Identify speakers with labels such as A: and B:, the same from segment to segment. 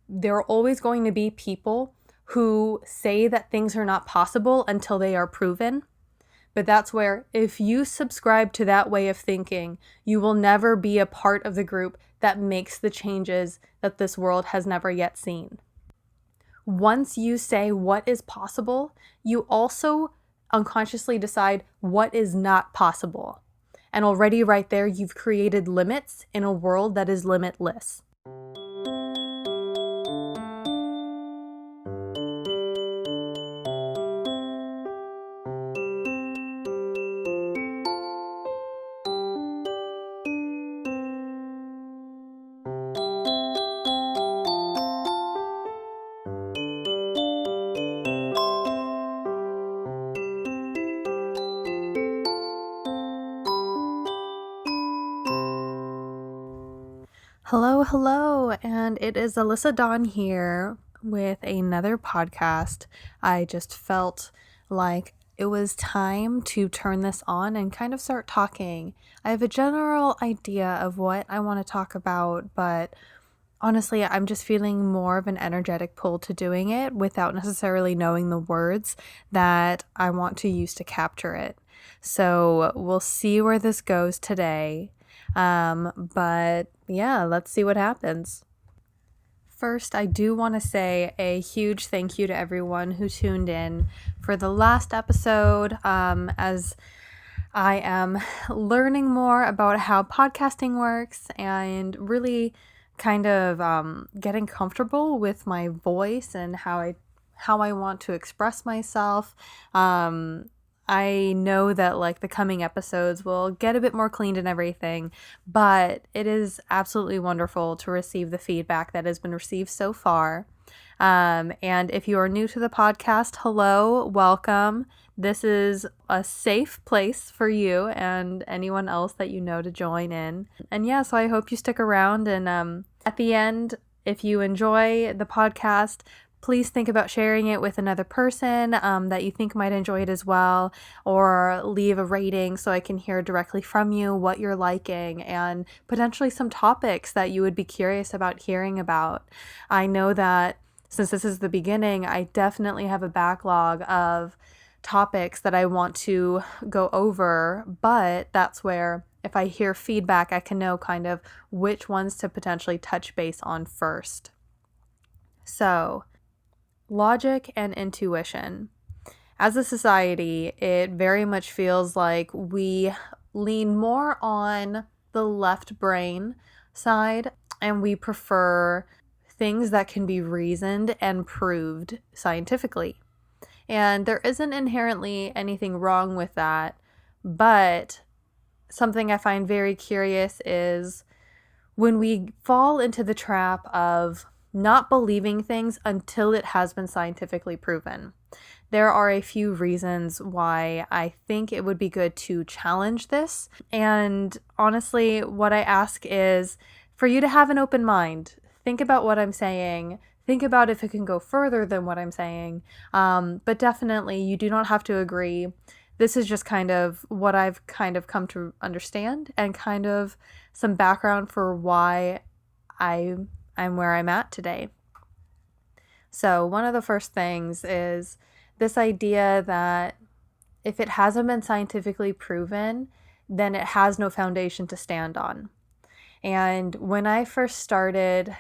A: there are always going to be people who say that things are not possible until they are proven. But that's where, if you subscribe to that way of thinking, you will never be a part of the group that makes the changes that this world has never yet seen. Once you say what is possible, you also unconsciously decide what is not possible. And already right there, you've created limits in a world that is limitless. Hello, and it is Alyssa Dawn here with another podcast. I just felt like it was time to turn this on and kind of start talking. I have a general idea of what I want to talk about, but honestly, I'm just feeling more of an energetic pull to doing it without necessarily knowing the words that I want to use to capture it. So we'll see where this goes today. But yeah, let's see what happens. First, I do want to say a huge thank you to everyone who tuned in for the last episode, as I am learning more about how podcasting works and really kind of getting comfortable with my voice and how I want to express myself. I know that like the coming episodes will get a bit more cleaned and everything, but it is absolutely wonderful to receive the feedback that has been received so far. And if you are new to the podcast, hello, welcome. This is a safe place for you and anyone else that you know to join in. And yeah, so I hope you stick around. And at the end, if you enjoy the podcast, please think about sharing it with another person that you think might enjoy it as well, or leave a rating so I can hear directly from you what you're liking and potentially some topics that you would be curious about hearing about. I know that since this is the beginning, I definitely have a backlog of topics that I want to go over, but that's where if I hear feedback, I can know kind of which ones to potentially touch base on first. So, logic and intuition. As a society, it very much feels like we lean more on the left brain side, and we prefer things that can be reasoned and proved scientifically. And there isn't inherently anything wrong with that, but something I find very curious is when we fall into the trap of not believing things until it has been scientifically proven. There are a few reasons why I think it would be good to challenge this. And honestly, what I ask is for you to have an open mind. Think about what I'm saying. Think about if it can go further than what I'm saying. But definitely, you do not have to agree. This is just kind of what I've kind of come to understand and kind of some background for why I'm where I'm at today. So one of the first things is this idea that if it hasn't been scientifically proven, then it has no foundation to stand on. And when I first started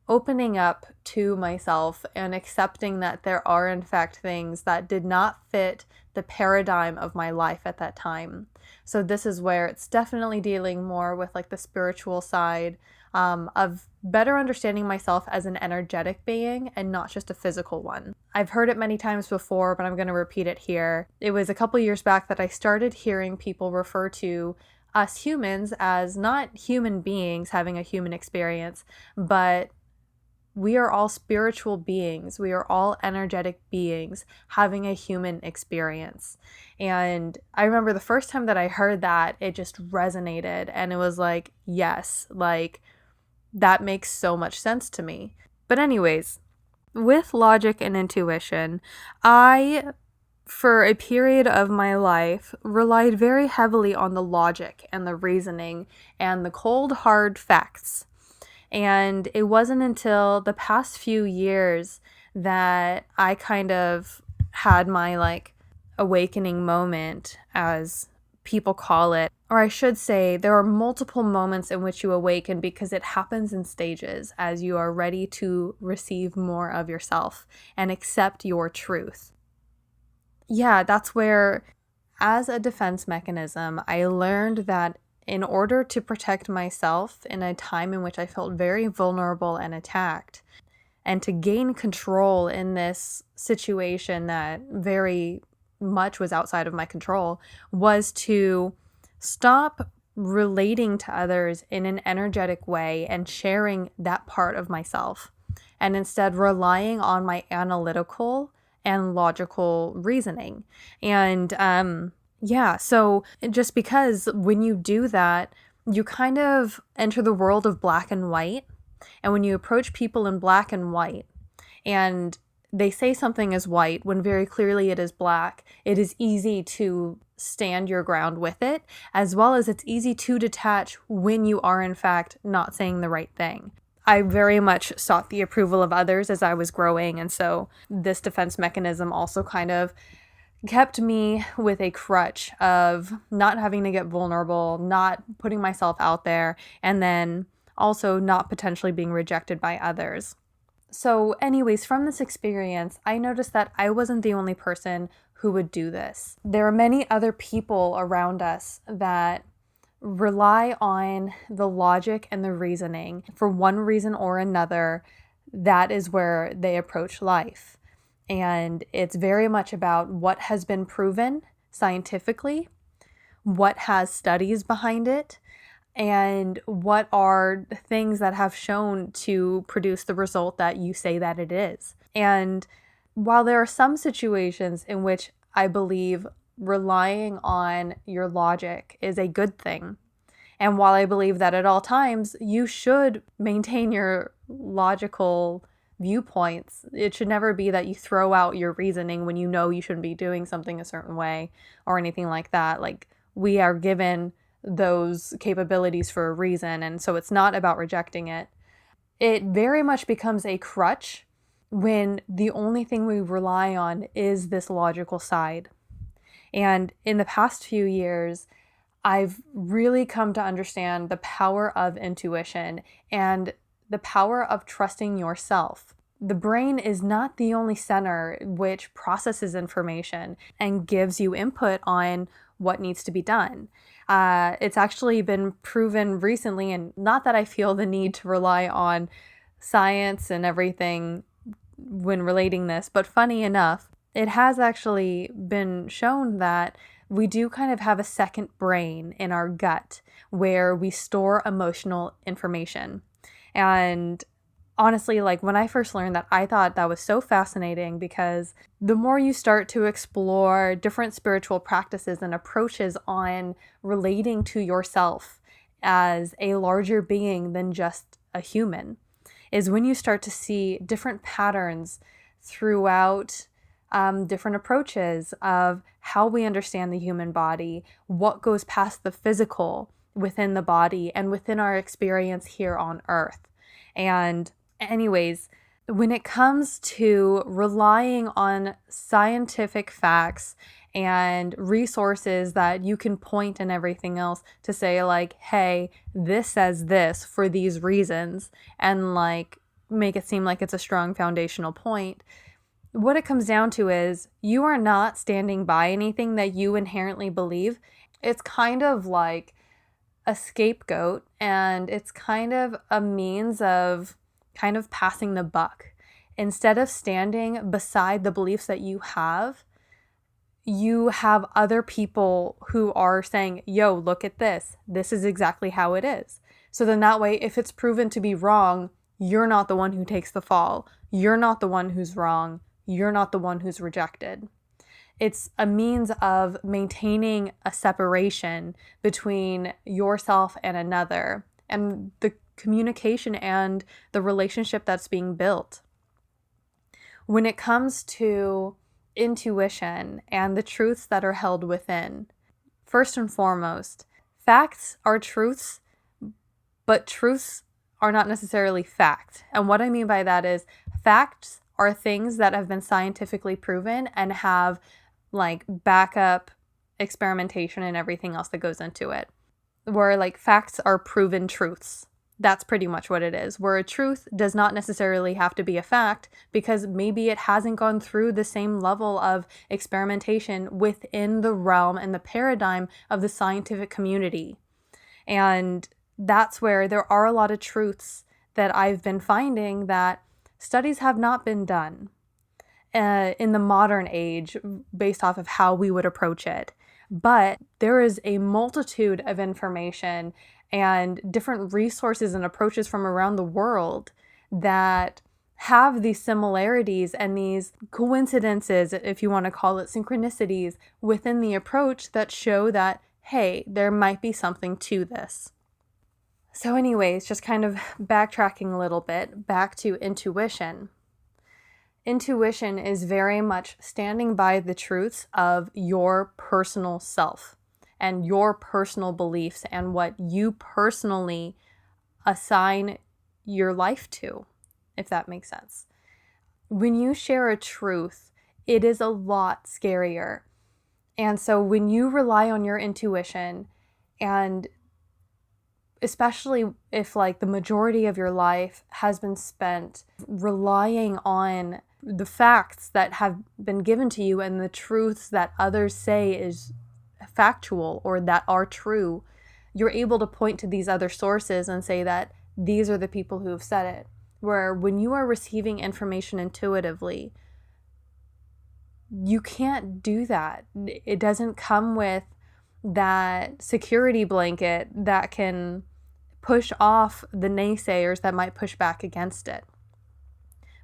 A: opening up to myself and accepting that there are in fact things that did not fit the paradigm of my life at that time. So this is where it's definitely dealing more with like the spiritual side of better understanding myself as an energetic being and not just a physical one. I've heard it many times before, but I'm going to repeat it here. It was a couple years back that I started hearing people refer to us humans as not human beings having a human experience, but we are all spiritual beings. We are all energetic beings having a human experience. And I remember the first time that I heard that, it just resonated. And it was like, yes, like that makes so much sense to me. But anyways, with logic and intuition, I, for a period of my life, relied very heavily on the logic and the reasoning and the cold, hard facts. And it wasn't until the past few years that I kind of had my like awakening moment, as people call it. Or I should say, there are multiple moments in which you awaken because it happens in stages as you are ready to receive more of yourself and accept your truth. Yeah, that's where, as a defense mechanism, I learned that in order to protect myself in a time in which I felt very vulnerable and attacked, and to gain control in this situation that very much was outside of my control, was to stop relating to others in an energetic way and sharing that part of myself, and instead relying on my analytical and logical reasoning. And yeah, so just because when you do that, you kind of enter the world of black and white. And when you approach people in black and white, and they say something is white when very clearly it is black, it is easy to stand your ground with it, as well as it's easy to detach when you are in fact not saying the right thing. I very much sought the approval of others as I was growing, and so this defense mechanism also kind of kept me with a crutch of not having to get vulnerable, not putting myself out there, and then also not potentially being rejected by others. So anyways, from this experience, I noticed that I wasn't the only person who would do this. There are many other people around us that rely on the logic and the reasoning for one reason or another. That is where they approach life. And it's very much about what has been proven scientifically, what has studies behind it, and what are things that have shown to produce the result that you say that it is. And while there are some situations in which I believe relying on your logic is a good thing, and while I believe that at all times you should maintain your logical viewpoints, it should never be that you throw out your reasoning when you know you shouldn't be doing something a certain way or anything like that. Like, we are given those capabilities for a reason, and so it's not about rejecting it. It very much becomes a crutch when the only thing we rely on is this logical side. And in the past few years, I've really come to understand the power of intuition and the power of trusting yourself. The brain is not the only center which processes information and gives you input on what needs to be done. It's actually been proven recently, and not that I feel the need to rely on science and everything when relating this, but funny enough, it has actually been shown that we do kind of have a second brain in our gut where we store emotional information. And honestly, like, when I first learned that, I thought that was so fascinating, because the more you start to explore different spiritual practices and approaches on relating to yourself as a larger being than just a human, is when you start to see different patterns throughout different approaches of how we understand the human body, what goes past the physical within the body and within our experience here on Earth. And anyways, when it comes to relying on scientific facts and resources that you can point and everything else to say, like, hey, this says this for these reasons, and like make it seem like it's a strong foundational point, what it comes down to is you are not standing by anything that you inherently believe. It's kind of like a scapegoat, and it's kind of a means of kind of passing the buck. Instead of standing beside the beliefs that you have other people who are saying, yo, look at this. This is exactly how it is. So then that way, if it's proven to be wrong, you're not the one who takes the fall. You're not the one who's wrong. You're not the one who's rejected. It's a means of maintaining a separation between yourself and another, and the communication and the relationship that's being built. When it comes to intuition and the truths that are held within, first and foremost, facts are truths, but truths are not necessarily fact. And what I mean by that is facts are things that have been scientifically proven and have like backup experimentation and everything else that goes into it. Where like facts are proven truths. That's pretty much what it is. Where a truth does not necessarily have to be a fact because maybe it hasn't gone through the same level of experimentation within the realm and the paradigm of the scientific community. And that's where there are a lot of truths that I've been finding that studies have not been done in the modern age based off of how we would approach it. But there is a multitude of information and different resources and approaches from around the world that have these similarities and these coincidences, if you want to call it synchronicities, within the approach that show that, hey, there might be something to this. So anyways, just kind of backtracking a little bit, back to intuition. Intuition is very much standing by the truths of your personal self and your personal beliefs and what you personally assign your life to, if that makes sense. When you share a truth, it is a lot scarier. And so when you rely on your intuition, and especially if like the majority of your life has been spent relying on the facts that have been given to you and the truths that others say is factual or that are true, you're able to point to these other sources and say that these are the people who have said it. Where when you are receiving information intuitively, you can't do that. It doesn't come with that security blanket that can push off the naysayers that might push back against it.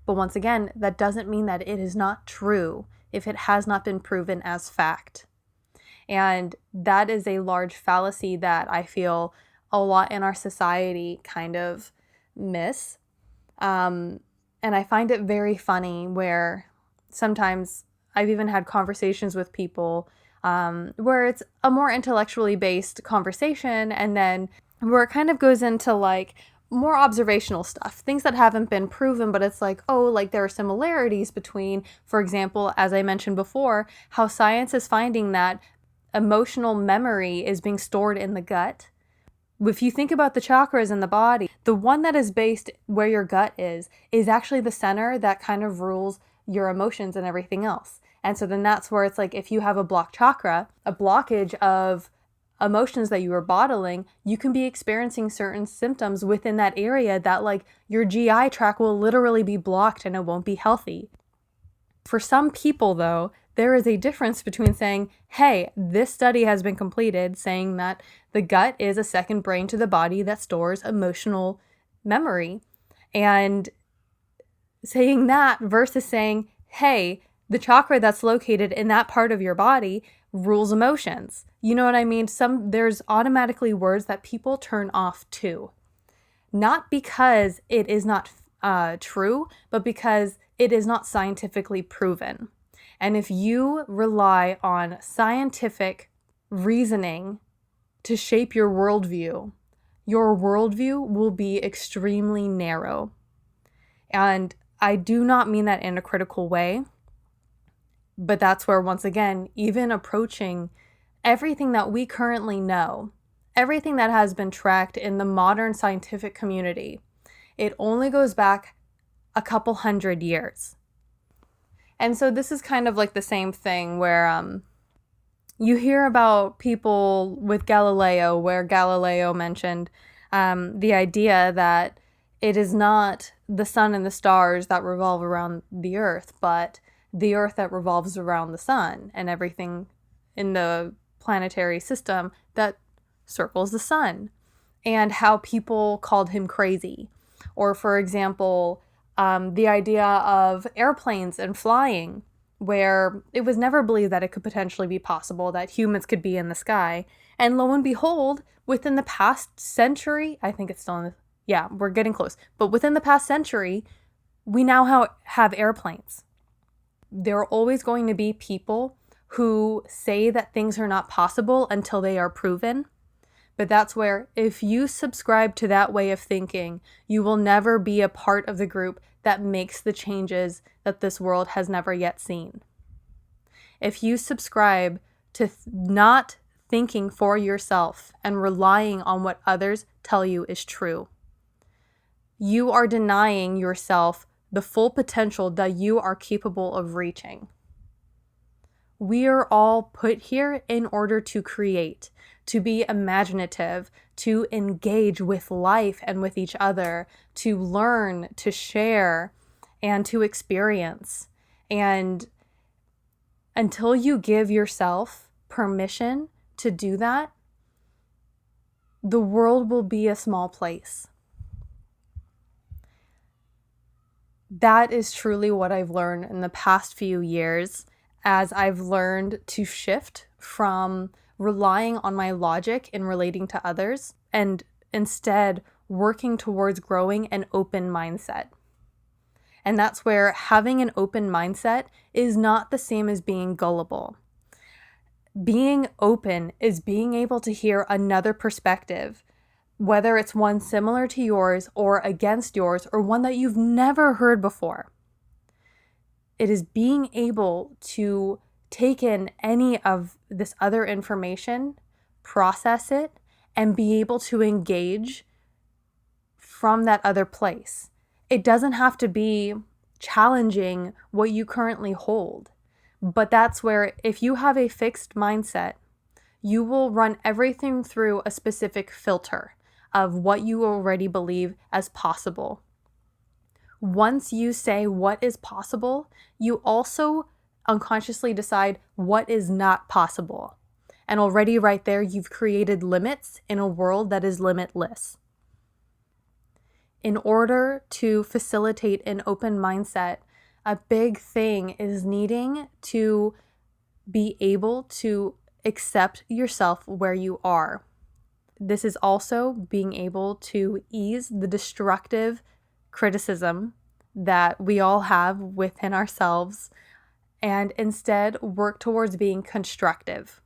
A: But once again, that doesn't mean that it is not true if it has not been proven as fact. And that is a large fallacy that I feel a lot in our society kind of miss. And I find it very funny where sometimes I've even had conversations with people where it's a more intellectually based conversation, and then where it kind of goes into like more observational stuff, things that haven't been proven, but it's like, oh, like there are similarities between, for example, as I mentioned before, how science is finding that emotional memory is being stored in the gut. If you think about the chakras in the body, the one that is based where your gut is actually the center that kind of rules your emotions and everything else. And so then that's where it's like, if you have a blocked chakra, a blockage of emotions that you are bottling, you can be experiencing certain symptoms within that area that like your GI tract will literally be blocked and it won't be healthy. For some people though, there is a difference between saying, hey, this study has been completed saying that the gut is a second brain to the body that stores emotional memory, and saying that versus saying, hey, the chakra that's located in that part of your body rules emotions. You know what I mean? There's automatically words that people turn off to. Not because it is not true, but because it is not scientifically proven. And if you rely on scientific reasoning to shape your worldview will be extremely narrow. And I do not mean that in a critical way, but that's where, once again, even approaching everything that we currently know, everything that has been tracked in the modern scientific community, it only goes back a couple hundred years. And so this is kind of like the same thing where you hear about people with Galileo, where Galileo mentioned the idea that it is not the sun and the stars that revolve around the earth, but the earth that revolves around the sun, and everything in the planetary system that circles the sun, and how people called him crazy. Or for example, the idea of airplanes and flying, where it was never believed that it could potentially be possible that humans could be in the sky. And lo and behold, within the past century, I think it's still in the, yeah, we're getting close. But within the past century, we now have airplanes. There are always going to be people who say that things are not possible until they are proven, But that's where, if you subscribe to that way of thinking, you will never be a part of the group that makes the changes that this world has never yet seen. If you subscribe to not thinking for yourself and relying on what others tell you is true, you are denying yourself the full potential that you are capable of reaching. We are all put here in order to create, to be imaginative, to engage with life and with each other, to learn, to share, and to experience. And until you give yourself permission to do that, the world will be a small place. That is truly what I've learned in the past few years, as I've learned to shift from relying on my logic in relating to others and instead working towards growing an open mindset. And that's where having an open mindset is not the same as being gullible. Being open is being able to hear another perspective, whether it's one similar to yours or against yours or one that you've never heard before. It is being able to take in any of this other information, process it, and be able to engage from that other place. It doesn't have to be challenging what you currently hold, but that's where, if you have a fixed mindset, you will run everything through a specific filter of what you already believe as possible. Once you say what is possible, you also unconsciously decide what is not possible. And already right there, you've created limits in a world that is limitless. In order to facilitate an open mindset, a big thing is needing to be able to accept yourself where you are. This is also being able to ease the destructive criticism that we all have within ourselves and instead work towards being constructive.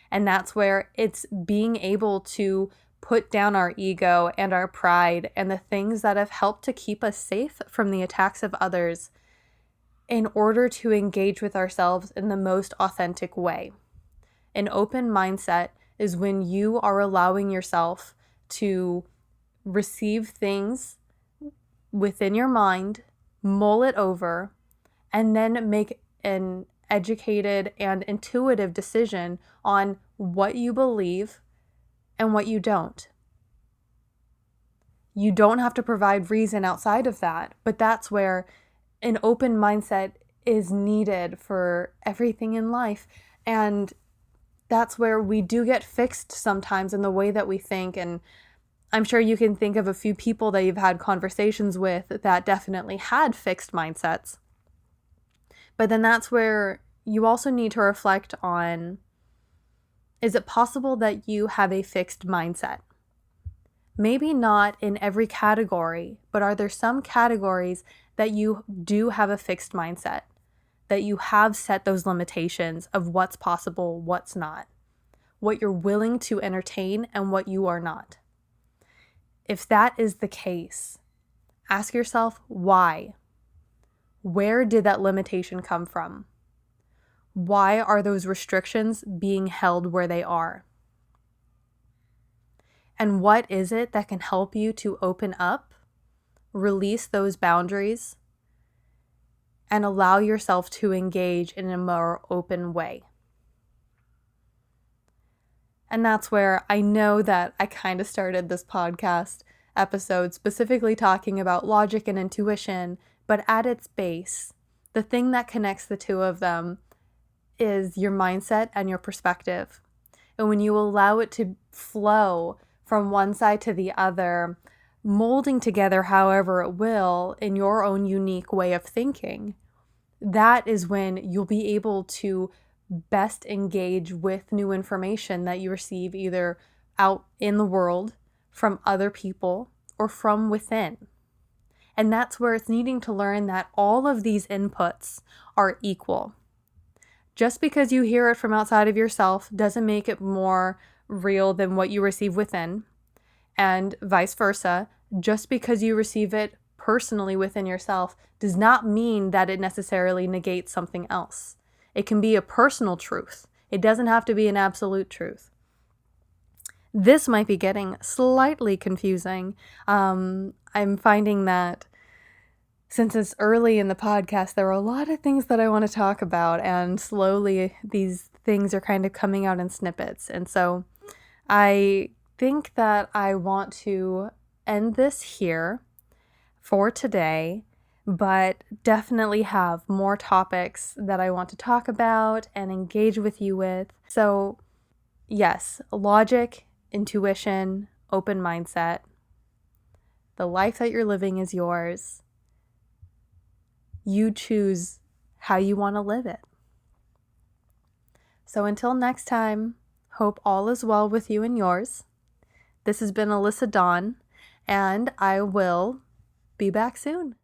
A: And that's where it's being able to put down our ego and our pride and the things that have helped to keep us safe from the attacks of others in order to engage with ourselves in the most authentic way. An open mindset is when you are allowing yourself to receive things within your mind, mull it over, and then make an educated and intuitive decision on what you believe and what you don't. You don't have to provide reason outside of that, but that's where an open mindset is needed for everything in life. And that's where we do get fixed sometimes in the way that we think. And I'm sure you can think of a few people that you've had conversations with that definitely had fixed mindsets. But then that's where you also need to reflect on, is it possible that you have a fixed mindset? Maybe not in every category, but are there some categories that you do have a fixed mindset, that you have set those limitations of what's possible, what's not, what you're willing to entertain and what you are not? If that is the case, ask yourself why. Where did that limitation come from? Why are those restrictions being held where they are? And what is it that can help you to open up, release those boundaries, and allow yourself to engage in a more open way? And that's where I know that I kind of started this podcast episode specifically talking about logic and intuition, but at its base, the thing that connects the two of them is your mindset and your perspective. And when you allow it to flow from one side to the other, molding together however it will in your own unique way of thinking, that is when you'll be able to best engage with new information that you receive either out in the world, from other people, or from within. And that's where it's needing to learn that all of these inputs are equal. Just because you hear it from outside of yourself doesn't make it more real than what you receive within, and vice versa. Just because you receive it personally within yourself does not mean that it necessarily negates something else. It can be a personal truth. It doesn't have to be an absolute truth. This might be getting slightly confusing. I'm finding that since it's early in the podcast, there are a lot of things that I want to talk about, and slowly these things are kind of coming out in snippets. And so I think that I want to end this here for today, but definitely have more topics that I want to talk about and engage with you with. So yes, logic, intuition, open mindset. The life that you're living is yours. You choose how you want to live it. So until next time, hope all is well with you and yours. This has been Alyssa Dawn, and I will be back soon.